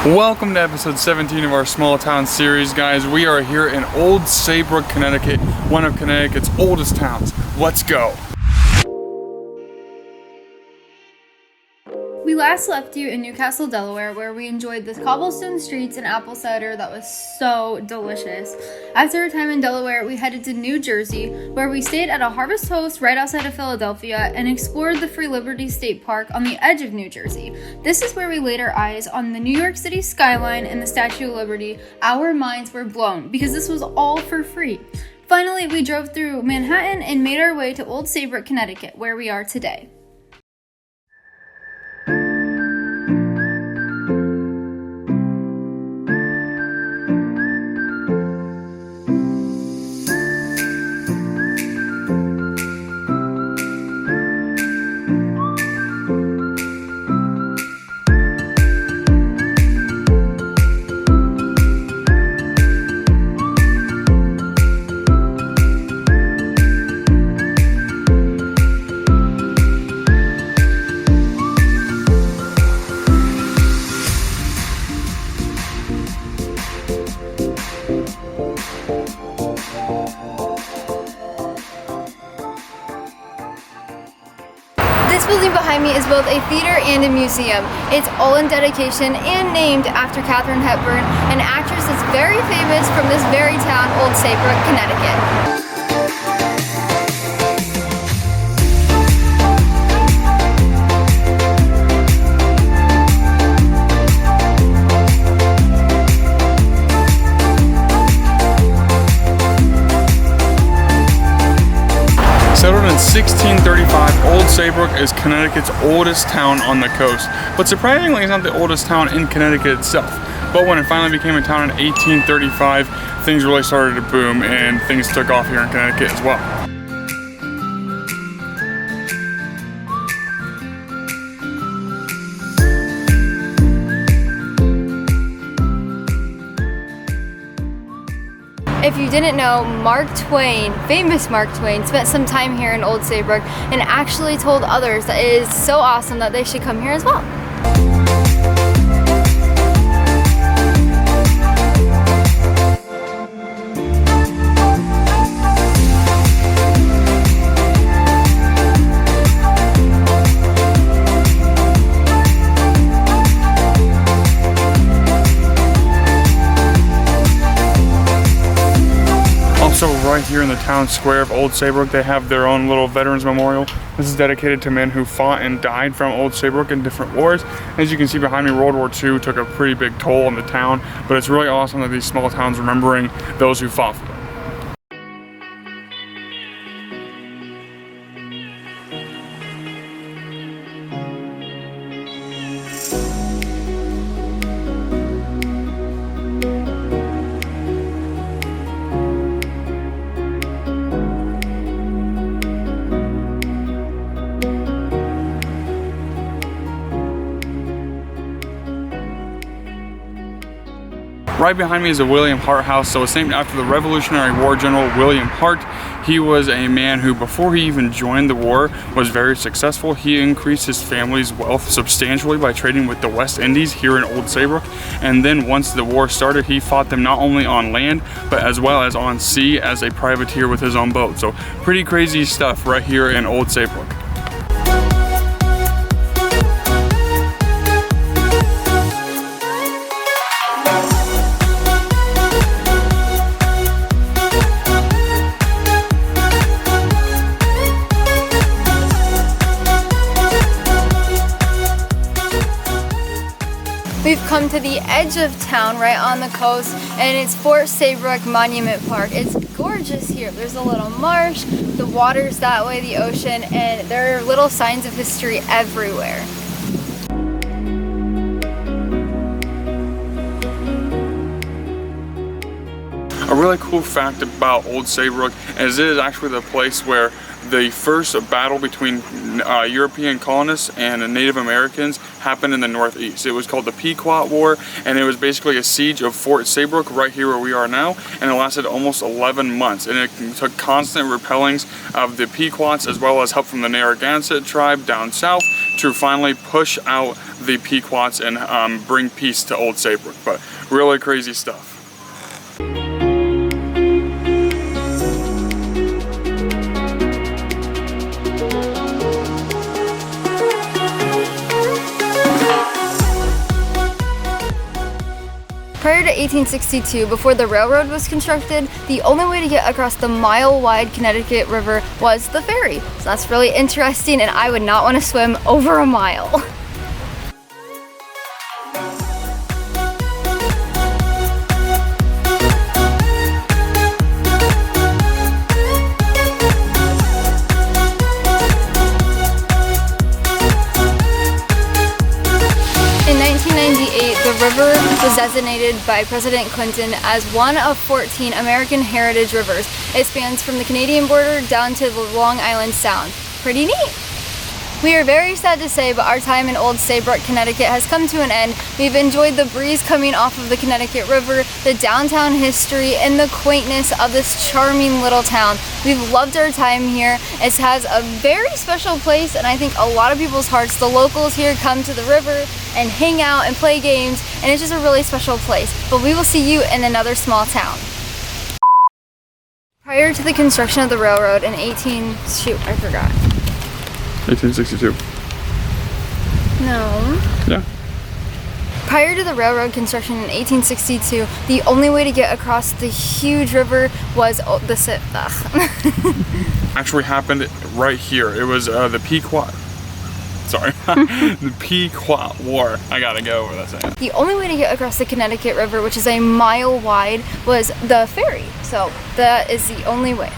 Welcome to episode 17 of our small town series, guys. We are here in Old Saybrook, Connecticut, one of Connecticut's oldest towns. Let's go. We last left you in Newcastle, Delaware, where we enjoyed the cobblestone streets and apple cider that was so delicious. After our time in Delaware, we headed to New Jersey, where we stayed at a Harvest Host right outside of Philadelphia and explored the Free Liberty State Park on the edge of New Jersey. This is where we laid our eyes on the New York City skyline and the Statue of Liberty. Our minds were blown because this was all for free. Finally, we drove through Manhattan and made our way to Old Saybrook, Connecticut, where we are today. This building behind me is both a theater and a museum. It's all in dedication and named after Katharine Hepburn, an actress that's very famous from this very town, Old Saybrook, Connecticut. Settled in 1635, Old Saybrook is Connecticut's oldest town on the coast. But surprisingly, it's not the oldest town in Connecticut itself. But when it finally became a town in 1835, things really started to boom and things took off here in Connecticut as well. If you didn't know, Mark Twain, famous Mark Twain, spent some time here in Old Saybrook and actually told others that it is so awesome that they should come here as well. So right here in the town square of Old Saybrook, they have their own little Veterans Memorial. This is dedicated to men who fought and died from Old Saybrook in different wars. As you can see behind me, World War II took a pretty big toll on the town, but it's really awesome that these small towns remembering those who fought for them. Right behind me is a William Hart house, so it's named after the Revolutionary War General William Hart. He was a man who, before he even joined the war, was very successful. He increased his family's wealth substantially by trading with the West Indies here in Old Saybrook. And then once the war started, he fought them not only on land, but as well as on sea as a privateer with his own boat. So pretty crazy stuff right here in Old Saybrook. We've come to the edge of town right on the coast, and it's Fort Saybrook Monument Park. It's gorgeous here. There's a little marsh, the water's that way, the ocean, and there are little signs of history everywhere. A really cool fact about Old Saybrook is it is actually the place where the first battle between European colonists and Native Americans happened in the Northeast. It was called the Pequot War, and it was basically a siege of Fort Saybrook right here where we are now, and it lasted almost 11 months, and it took constant repellings of the Pequots as well as help from the Narragansett tribe down south to finally push out the Pequots and bring peace to Old Saybrook. But really crazy stuff. Prior to 1862, before the railroad was constructed, the only way to get across the mile-wide Connecticut River was the ferry. So that's really interesting, and I would not want to swim over a mile. In 1998, the river was designated by President Clinton as one of 14 American Heritage Rivers. It spans from the Canadian border down to the Long Island Sound. Pretty neat! We are very sad to say, but our time in Old Saybrook, Connecticut has come to an end. We've enjoyed the breeze coming off of the Connecticut River, the downtown history, and the quaintness of this charming little town. We've loved our time here. It has a very special place, and I think a lot of people's hearts. The locals here come to the river and hang out and play games, and it's just a really special place. But we will see you in another small town. Prior to the construction of the railroad in 1862. No. Yeah. Prior to the railroad construction in 1862, the only way to get across the huge river was Actually happened right here. It was the Pequot. Sorry, the Pequot War. I gotta go over that saying. The only way to get across the Connecticut River, which is a mile wide, was the ferry. So that is the only way.